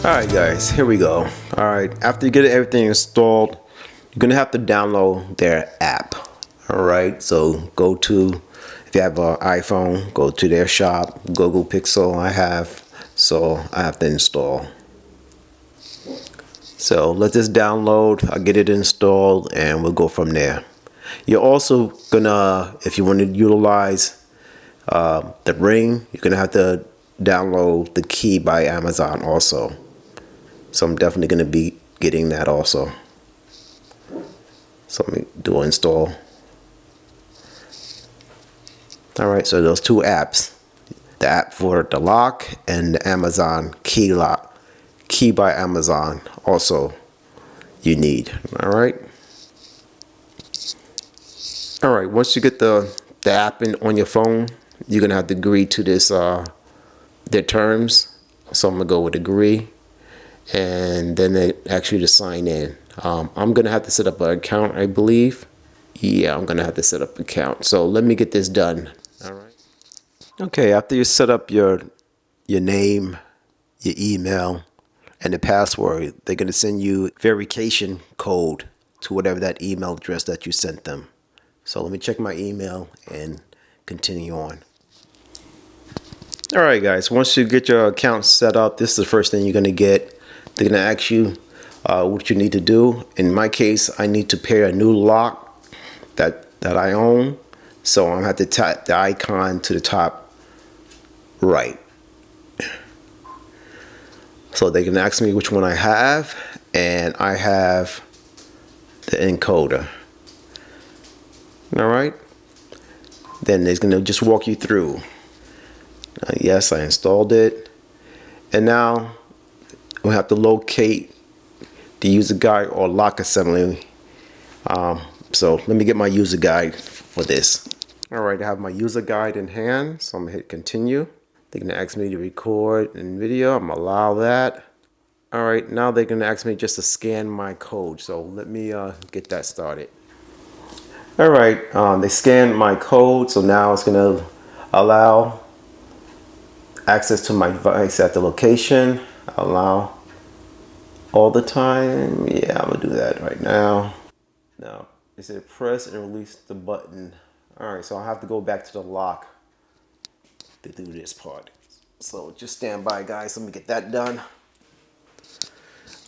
Alright guys, here we go. Alright, after you get everything installed, you're gonna have to download their app. Alright, so go to, if you have an iPhone, go to their shop, Google Pixel I have, so I have to install. So let this download, I'll get it installed and we'll go from there. You're also gonna, if you want to utilize the Ring, you're gonna have to download the Key by Amazon also. So I'm definitely gonna be getting that also. So let me do an install. Alright, so those two apps. The app for the lock and the Amazon Key lock. Key by Amazon also you need. Alright. Alright, once you get the app on your phone, you're gonna have to agree to this their terms. So I'm gonna go with agree, and then they ask you to sign in. I'm gonna have to set up an account, I believe. Yeah, I'm gonna have to set up an account. So let me get this done. Alright. Okay, after you set up your name, your email, and the password, they're gonna send you verification code to whatever that email address that you sent them. So let me check my email and continue on. Alright guys, once you get your account set up, this is the first thing you're going to get. They're going to ask you what you need to do. In my case, I need to pair a new lock that I own. So I'm going to have to tap the icon to the top right. So they can ask me which one I have, and I have the encoder. Alright, then they're going to just walk you through. Yes, I installed it, and now we'll have to locate the user guide or lock assembly. So let me get my user guide for this. Alright, I have my user guide in hand, so I'm going to hit continue. They're going to ask me to record in video. I'm going to allow that. Alright, now they're going to ask me just to scan my code, so let me get that started. Alright, they scanned my code, so now it's going to allow access to my device at the location. Allow all the time. Yeah, I'm gonna do that right now. Now, it said press and release the button. Alright, so I'll have to go back to the lock to do this part. So just stand by guys, let me get that done.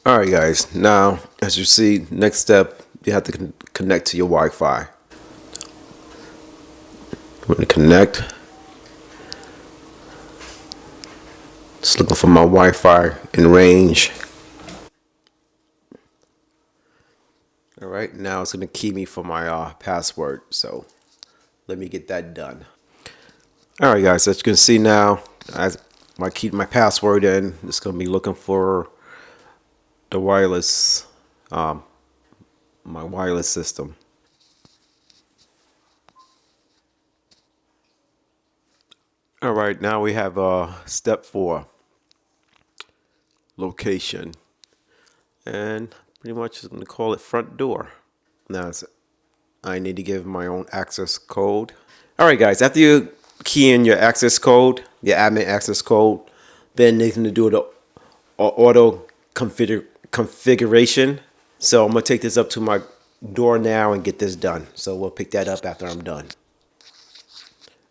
Alright guys, now as you see, next step, you have to connect to your Wi-Fi. I'm gonna connect. Just looking for my Wi-Fi in range. Alright, now it's going to key me for my password. So let me get that done. Alright guys, as you can see now, as I keep my password in, it's going to be looking for the wireless, my wireless system. Alright, now we have step 4. Location, and pretty much I'm going to call it front door. Now I need to give my own access code. Alright guys, after you key in your access code, your admin access code, then they're going to do the auto configuration. So I'm going to take this up to my door now and get this done. So we'll pick that up after I'm done.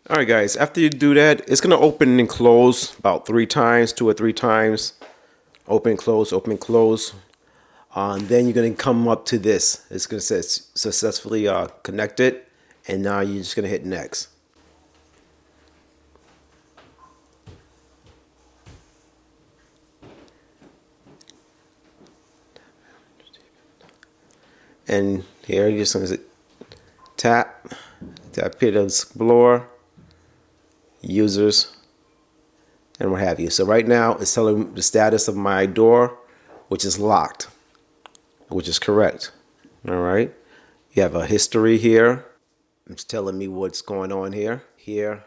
Alright guys, after you do that, it's going to open and close about 3 times, 2 or 3 times. Open, close, open, close. Then you're going to come up to this. It's going to say successfully connected. And now you're just going to hit next. And here you're just going to tap here to explore, users, and what have you. So right now it's telling the status of my door, which is locked, which is correct. All right. You have a history here. It's telling me what's going on here. Here,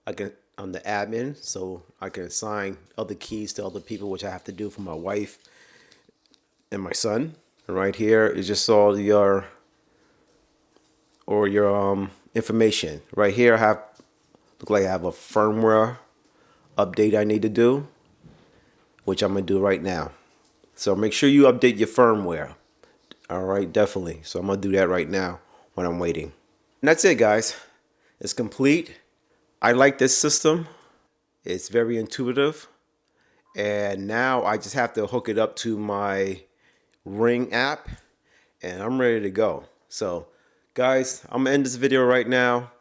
I'm the admin, so I can assign other keys to other people, which I have to do for my wife and my son. And right here is just all your information. Right here, look like I have a firmware update I need to do. which I'm going to do right now. So make sure you update your firmware. All right, definitely. So I'm going to do that right now when I'm waiting. And that's it, guys. It's complete. I like this system. It's very intuitive. And now I just have to hook it up to my Ring app and I'm ready to go. So guys, I'm gonna end this video right now.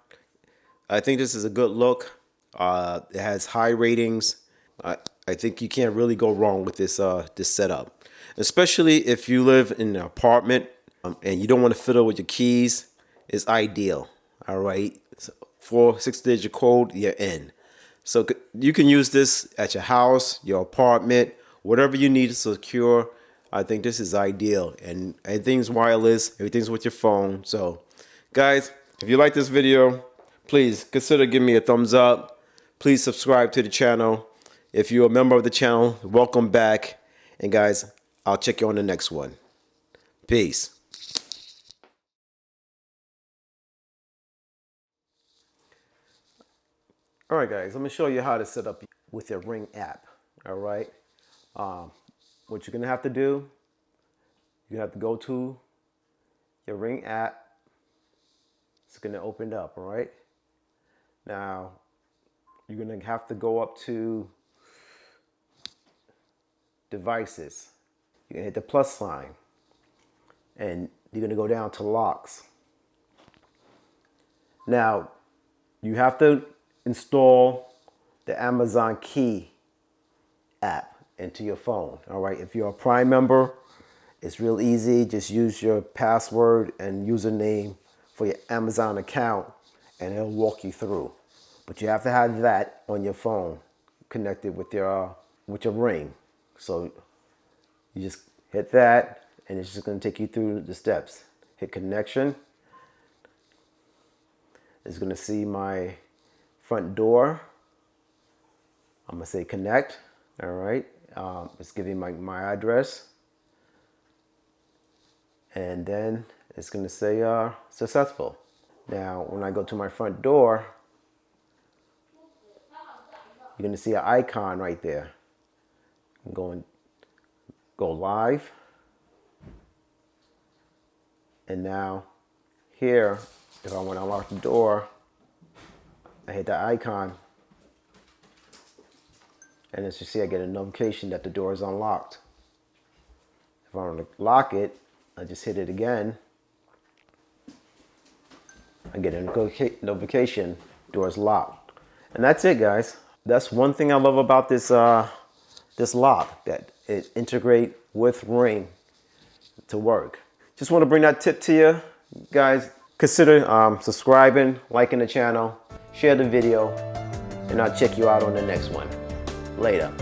I think this is a good look. It has high ratings. I think you can't really go wrong with this this setup, especially if you live in an apartment and you don't want to fiddle with your keys. It's ideal. All right, so 4 6-digit code, you're in. So you can use this at your house, your apartment, whatever you need to secure. I think this is ideal, and everything's wireless, everything's with your phone. So guys, if you like this video, please consider giving me a thumbs up. Please subscribe to the channel. If you're a member of the channel, welcome back. And guys, I'll check you on the next one. Peace. All right, guys, let me show you how to set up with your Ring app. All right. What you're going to have to do, you have to go to your Ring app. It's going to open up, all right? Now, you're going to have to go up to devices. You're going to hit the plus sign. And you're going to go down to locks. Now, you have to install the Amazon Key app into your phone. All right, if you're a Prime member, it's real easy. Just use your password and username for your Amazon account and it'll walk you through. But you have to have that on your phone connected with your Ring. So you just hit that and it's just going to take you through the steps. Hit connection. It's going to see my front door. I'm going to say connect. All right. It's giving my address. And then it's going to say successful. Now, when I go to my front door, you're going to see an icon right there. I'm go live. And now here, if I want to unlock the door, I hit the icon. And as you see, I get a notification that the door is unlocked. If I want to lock it, I just hit it again. I get a notification, door is locked. And that's it, guys. That's one thing I love about this this lock, that it integrates with Ring to work. Just want to bring that tip to you, guys. Consider subscribing, liking the channel, share the video, and I'll check you out on the next one. Later.